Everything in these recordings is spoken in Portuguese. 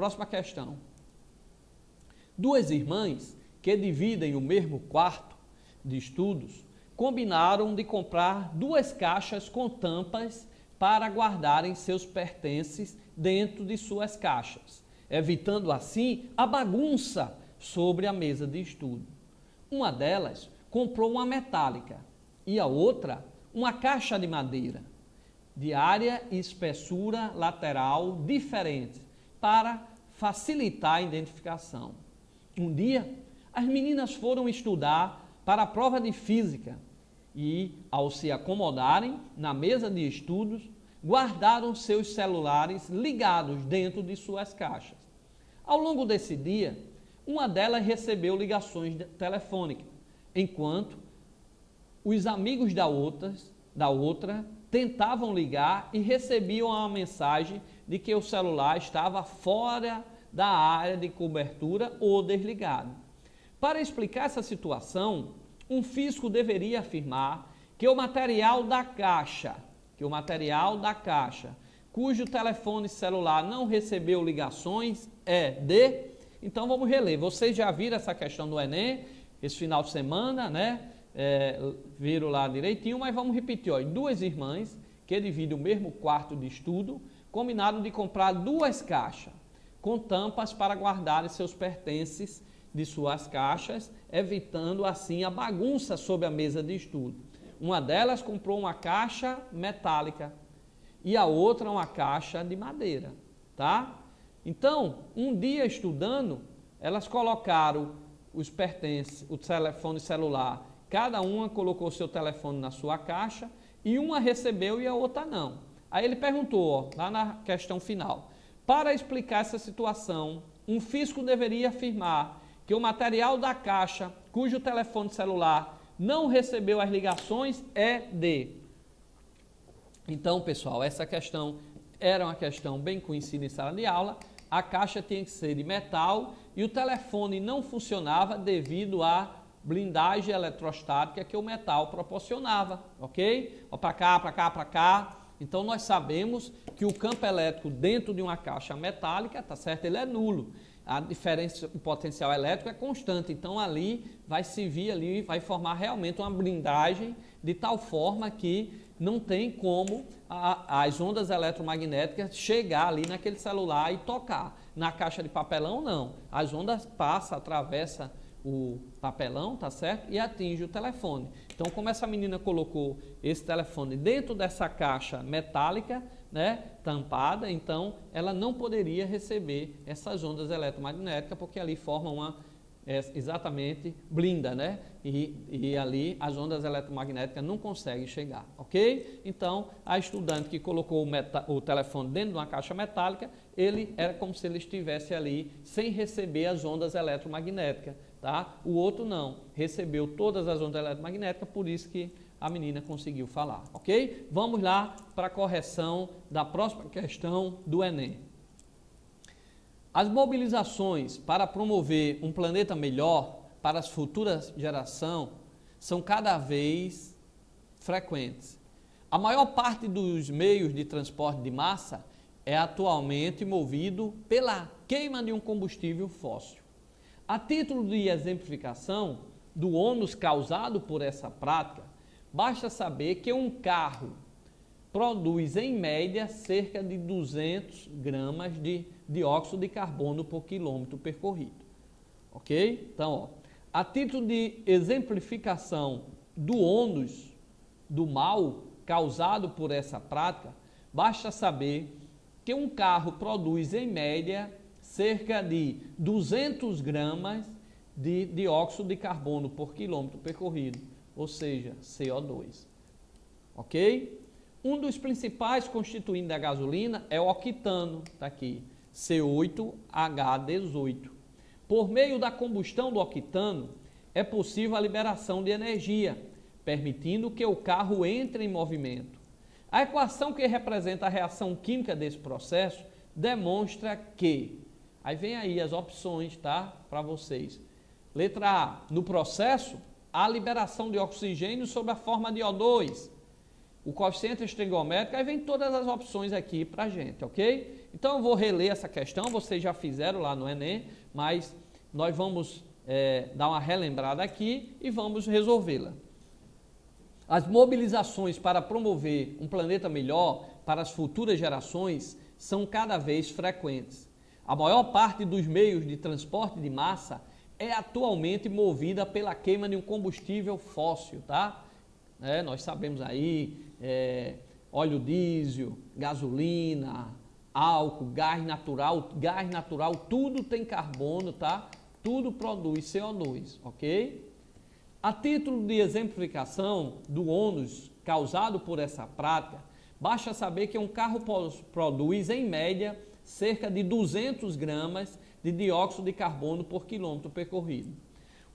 próxima questão. Duas irmãs que dividem o mesmo quarto de estudos combinaram de comprar 2 caixas com tampas para guardarem seus pertences dentro de suas caixas, evitando assim a bagunça sobre a mesa de estudo. Uma delas comprou uma metálica e a outra uma caixa de madeira, de área e espessura lateral diferentes, para facilitar a identificação. Um dia, as meninas foram estudar para a prova de física e, ao se acomodarem na mesa de estudos, guardaram seus celulares ligados dentro de suas caixas. Ao longo desse dia, uma delas recebeu ligações telefônicas, enquanto os amigos da outra tentavam ligar e recebiam uma mensagem de que o celular estava fora da área de cobertura ou desligado. Para explicar essa situação, um físico deveria afirmar que o material da caixa, cujo telefone celular não recebeu ligações, é de... Então vamos reler. Vocês já viram essa questão do Enem, esse final de semana, né? Viram lá direitinho, mas vamos repetir. Ó. 2 irmãs que dividem o mesmo quarto de estudo combinaram de comprar 2 caixas com tampas para guardar seus pertences de suas caixas, evitando assim a bagunça sobre a mesa de estudo. Uma delas comprou uma caixa metálica e a outra uma caixa de madeira, tá? Então, um dia estudando, elas colocaram os pertences, o telefone celular, cada uma colocou seu telefone na sua caixa e uma recebeu e a outra não. Aí ele perguntou, ó, lá na questão final, para explicar essa situação, um físico deveria afirmar que o material da caixa, cujo telefone celular não recebeu as ligações, é de... Então, pessoal, essa questão era uma questão bem conhecida em sala de aula. A caixa tinha que ser de metal e o telefone não funcionava devido à blindagem eletrostática que o metal proporcionava, ok? Ó, para cá, para cá, para cá. Então, nós sabemos que o campo elétrico dentro de uma caixa metálica, tá certo? Ele é nulo. A diferença, o potencial elétrico é constante. Então, ali vai servir, ali vai formar realmente uma blindagem de tal forma que não tem como as ondas eletromagnéticas chegar ali naquele celular e tocar. Na caixa de papelão, não. As ondas passam, atravessam o papelão, tá certo? E atinge o telefone. Então, como essa menina colocou esse telefone dentro dessa caixa metálica, né, tampada, então ela não poderia receber essas ondas eletromagnéticas, porque ali forma uma, exatamente, blinda, né? E ali as ondas eletromagnéticas não conseguem chegar, ok? Então, a estudante que colocou o telefone dentro de uma caixa metálica, ele era como se ele estivesse ali sem receber as ondas eletromagnéticas, tá? O outro não, recebeu todas as ondas eletromagnéticas, por isso que a menina conseguiu falar, ok? Vamos lá para a correção da próxima questão do Enem. As mobilizações para promover um planeta melhor para as futuras gerações são cada vez frequentes. A maior parte dos meios de transporte de massa é atualmente movido pela queima de um combustível fóssil. A título de exemplificação do ônus causado por essa prática, basta saber que um carro produz, em média, cerca de 200 gramas de dióxido de carbono por quilômetro percorrido. Ok? Então, ó, a título de exemplificação do ônus, do mal causado por essa prática, basta saber que um carro produz, em média, cerca de 200 gramas de dióxido de carbono por quilômetro percorrido, ou seja, CO2. Ok? Um dos principais constituintes da gasolina é o octano, está aqui, C8H18. Por meio da combustão do octano, é possível a liberação de energia, permitindo que o carro entre em movimento. A equação que representa a reação química desse processo demonstra que... Aí vem aí as opções, tá? Para vocês. Letra A, no processo, há liberação de oxigênio sob a forma de O2. o coeficiente estequiométrico, aí vem todas as opções aqui para a gente, ok? Então eu vou reler essa questão, vocês já fizeram lá no Enem, mas nós vamos dar uma relembrada aqui e vamos resolvê-la. As mobilizações para promover um planeta melhor para as futuras gerações são cada vez frequentes. A maior parte dos meios de transporte de massa é atualmente movida pela queima de um combustível fóssil, tá? Nós sabemos aí, óleo diesel, gasolina, álcool, gás natural, tudo tem carbono, tá? Tudo produz CO2, ok? A título de exemplificação do ônus causado por essa prática, basta saber que um carro produz, em média, cerca de 200 gramas de dióxido de carbono por quilômetro percorrido.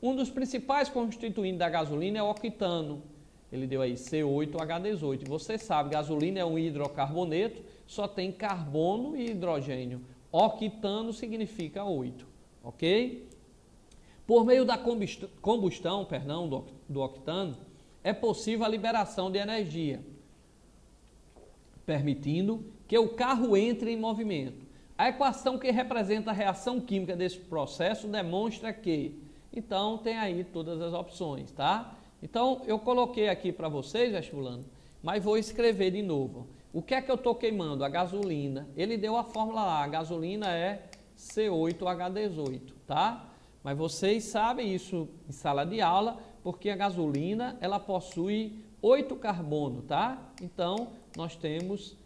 Um dos principais constituintes da gasolina é o octano. Ele deu aí C8H18. Você sabe, gasolina é um hidrocarboneto, só tem carbono e hidrogênio. Octano significa 8, ok? Por meio da combustão do octano, é possível a liberação de energia, permitindo que o carro entre em movimento. A equação que representa a reação química desse processo demonstra que... Então, tem aí todas as opções, tá? Então, eu coloquei aqui para vocês, vestibulando, mas vou escrever de novo. O que é que eu estou queimando? A gasolina. Ele deu a fórmula lá, a gasolina é C8H18, tá? Mas vocês sabem isso em sala de aula, porque a gasolina, ela possui 8 carbono, tá? Então, nós temos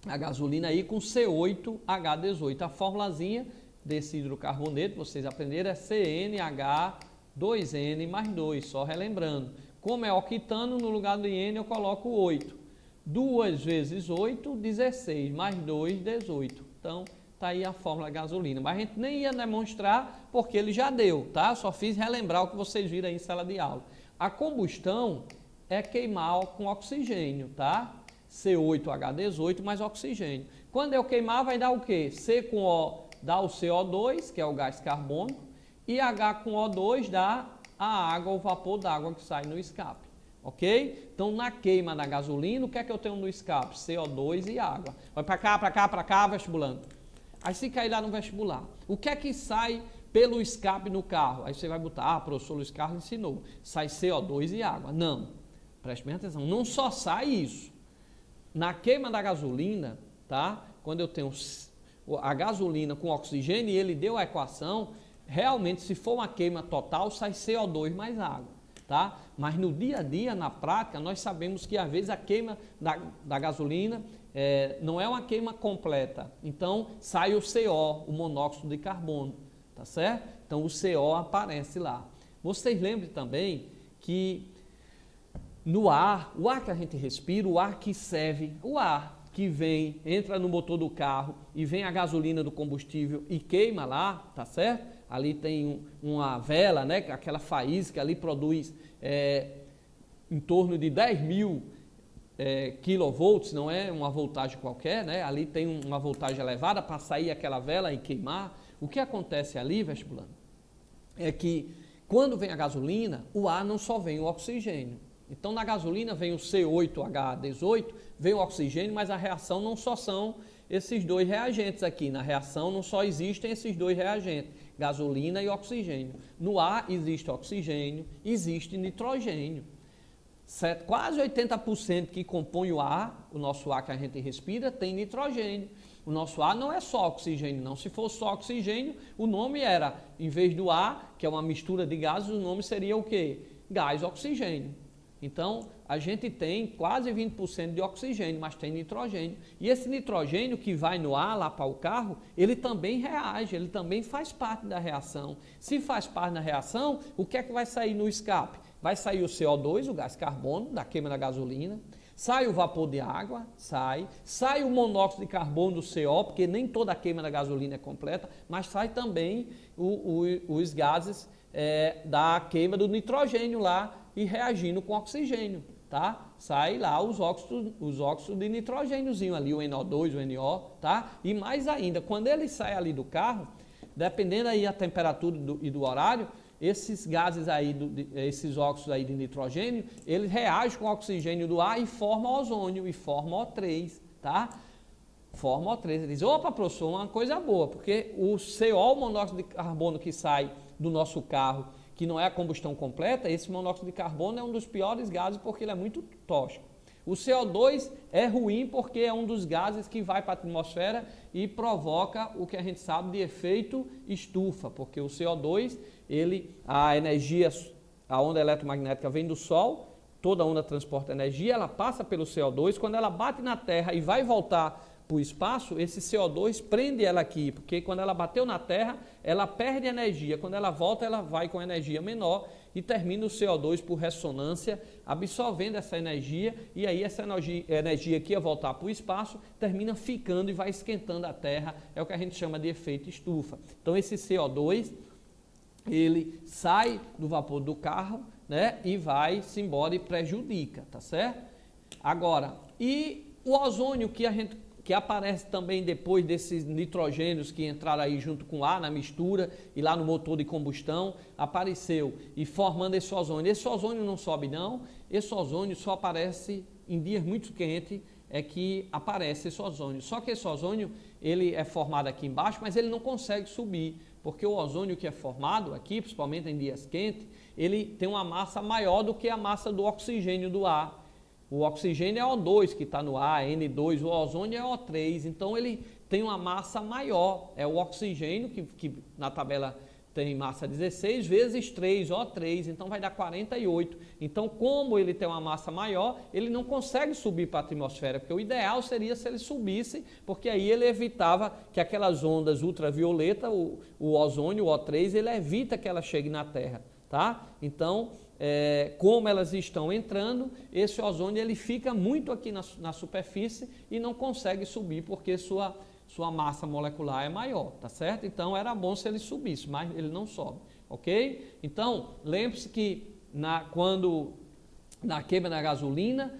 a gasolina aí com C8H18. A formulazinha desse hidrocarboneto, vocês aprenderam, é CnH2n mais 2, só relembrando. Como é octano, no lugar do N eu coloco 8. 2 vezes 8, 16, mais 2, 18. Então, tá aí a fórmula da gasolina. Mas a gente nem ia demonstrar, porque ele já deu, tá? Só fiz relembrar o que vocês viram aí em sala de aula. A combustão é queimar com oxigênio, tá? C8H18 mais oxigênio. Quando eu queimar, vai dar o quê? C com O dá o CO2, que é o gás carbono, e H com O2 dá a água, o vapor d'água que sai no escape, ok? Então, na queima da gasolina, o que é que eu tenho no escape? CO2 e água. Vai para cá, vestibulando. Aí se cair lá no vestibular, o que é que sai pelo escape no carro? Aí você vai botar, professor Luiz Carlos ensinou, sai CO2 e água. Não, preste bem atenção, não só sai isso. Na queima da gasolina, tá? Quando eu tenho a gasolina com oxigênio e ele deu a equação, realmente se for uma queima total, sai CO2 mais água, tá? Mas no dia a dia, na prática, nós sabemos que às vezes a queima da gasolina não é uma queima completa. Então, sai o CO, o monóxido de carbono, tá certo? Então, o CO aparece lá. Vocês lembrem também que no ar, o ar que a gente respira, o ar que serve, o ar que vem, entra no motor do carro e vem a gasolina do combustível e queima lá, tá certo? Ali tem uma vela, né? Aquela faísca ali produz em torno de 10.000 quilovolts, não é uma voltagem qualquer, né? Ali tem uma voltagem elevada para sair aquela vela e queimar. O que acontece ali, vestibulando, é que quando vem a gasolina, o ar não só vem o oxigênio. Então, na gasolina vem o C8H18, vem o oxigênio, mas a reação não só são esses dois reagentes aqui. Na reação não só existem esses dois reagentes, gasolina e oxigênio. No ar existe oxigênio, existe nitrogênio. Quase 80% que compõe o ar, o nosso ar que a gente respira, tem nitrogênio. O nosso ar não é só oxigênio, não. Se fosse só oxigênio, o nome era, em vez do ar, que é uma mistura de gases, o nome seria o quê? Gás oxigênio. Então, a gente tem quase 20% de oxigênio, mas tem nitrogênio. E esse nitrogênio que vai no ar, lá para o carro, ele também reage, ele também faz parte da reação. Se faz parte da reação, o que é que vai sair no escape? Vai sair o CO2, o gás carbono, da queima da gasolina, sai o vapor de água, sai o monóxido de carbono do CO, porque nem toda a queima da gasolina é completa, mas sai também os gases da queima do nitrogênio lá, e reagindo com oxigênio, tá? Sai lá os óxidos de nitrogêniozinho ali, o NO2, o NO, tá? E mais ainda, quando ele sai ali do carro, dependendo aí a temperatura e do horário, esses gases aí, esses óxidos aí de nitrogênio, eles reagem com o oxigênio do ar e formam ozônio, e formam O3, tá? Forma O3. Ele diz, opa, professor, uma coisa boa, porque o CO, o monóxido de carbono que sai do nosso carro, que não é a combustão completa, esse monóxido de carbono é um dos piores gases porque ele é muito tóxico. O CO2 é ruim porque é um dos gases que vai para a atmosfera e provoca o que a gente sabe de efeito estufa, porque o CO2, a energia, a onda eletromagnética vem do Sol, toda onda transporta energia, ela passa pelo CO2, quando ela bate na Terra e vai voltar para o espaço, esse CO2 prende ela aqui, porque quando ela bateu na Terra, ela perde energia, quando ela volta, ela vai com energia menor e termina o CO2 por ressonância, absorvendo essa energia, e aí essa energia que ia voltar para o espaço, termina ficando e vai esquentando a Terra, é o que a gente chama de efeito estufa. Então esse CO2, ele sai do vapor do carro, né, e vai-se embora e prejudica, tá certo? Agora, e o ozônio que aparece também depois desses nitrogênios que entraram aí junto com o ar na mistura e lá no motor de combustão, apareceu e formando esse ozônio. Esse ozônio não sobe não, esse ozônio só aparece em dias muito quentes, é que aparece esse ozônio. Só que esse ozônio, ele é formado aqui embaixo, mas ele não consegue subir, porque o ozônio que é formado aqui, principalmente em dias quentes, ele tem uma massa maior do que a massa do oxigênio do ar. O oxigênio é O2 que está no ar, N2, o ozônio é O3, então ele tem uma massa maior. É o oxigênio, que na tabela tem massa 16, vezes 3, O3, então vai dar 48. Então, como ele tem uma massa maior, ele não consegue subir para a atmosfera, porque o ideal seria se ele subisse, porque aí ele evitava que aquelas ondas ultravioleta, o ozônio, o O3, ele evita que ela chegue na Terra, tá? Então, como elas estão entrando, esse ozônio ele fica muito aqui na superfície e não consegue subir porque sua massa molecular é maior, tá certo? Então era bom se ele subisse, mas ele não sobe, ok? Então, lembre-se que quando na queima da gasolina,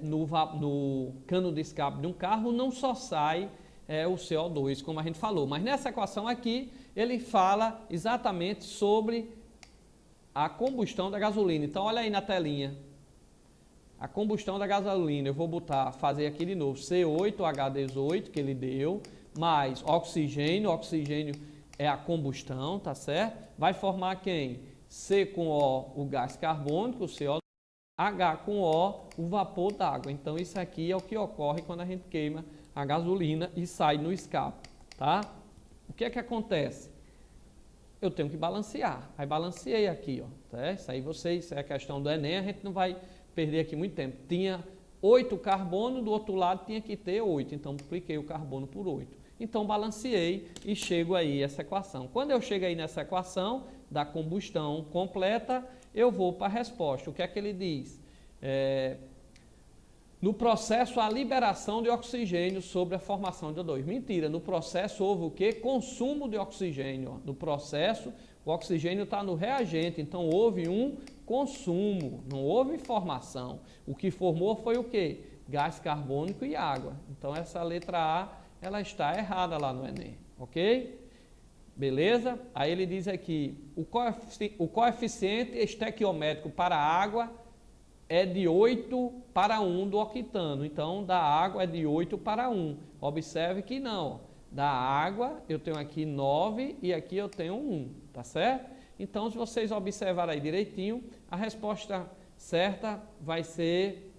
no cano de escape de um carro, não só sai o CO2, como a gente falou, mas nessa equação aqui, ele fala exatamente sobre a combustão da gasolina. Então, olha aí na telinha. A combustão da gasolina, eu vou fazer aqui de novo, C8H18 que ele deu, mais oxigênio, oxigênio é a combustão, tá certo? Vai formar quem? C com O, o gás carbônico, o CO2, H com O, o vapor d'água. Então, isso aqui é o que ocorre quando a gente queima a gasolina e sai no escape, tá? O que é que acontece? Eu tenho que balancear. Aí balanceei aqui, ó. Tá? Isso é a questão do Enem, a gente não vai perder aqui muito tempo. Tinha 8 carbono, do outro lado tinha que ter 8, então multipliquei o carbono por 8. Então balanceei e chego aí essa equação. Quando eu chego aí nessa equação da combustão completa, eu vou para a resposta. O que é que ele diz? No processo, a liberação de oxigênio sobre a formação de O2. Mentira, no processo houve o quê? Consumo de oxigênio. No processo, o oxigênio está no reagente, então houve um consumo, não houve formação. O que formou foi o quê? Gás carbônico e água. Então essa letra A, ela está errada lá no Enem, ok? Beleza? Aí ele diz aqui, o coeficiente estequiométrico para a água é de 8 para 1 do octano. Então, da água é de 8 para 1. Observe que não. Da água, eu tenho aqui 9 e aqui eu tenho 1. Tá certo? Então, se vocês observarem aí direitinho, a resposta certa vai ser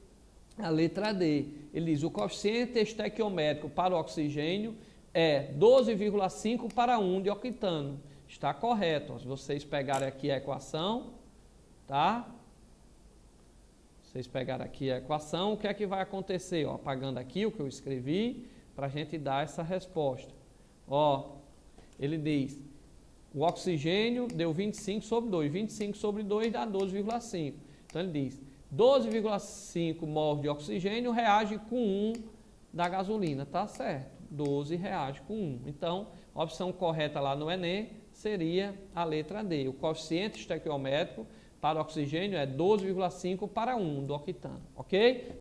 a letra D. Ele diz, o coeficiente estequiométrico para o oxigênio é 12,5 para 1 de octano. Está correto. Se vocês pegarem aqui a equação, tá? Vocês pegaram aqui a equação, o que é que vai acontecer? Ó, apagando aqui o que eu escrevi, para a gente dar essa resposta. Ó, ele diz, o oxigênio deu 25 sobre 2. 25 sobre 2 dá 12,5. Então ele diz, 12,5 mols de oxigênio reage com 1 da gasolina. Tá certo, 12 reage com 1. Então, a opção correta lá no Enem seria a letra D. O coeficiente estequiométrico para o oxigênio é 12,5 para 1 do octano, ok?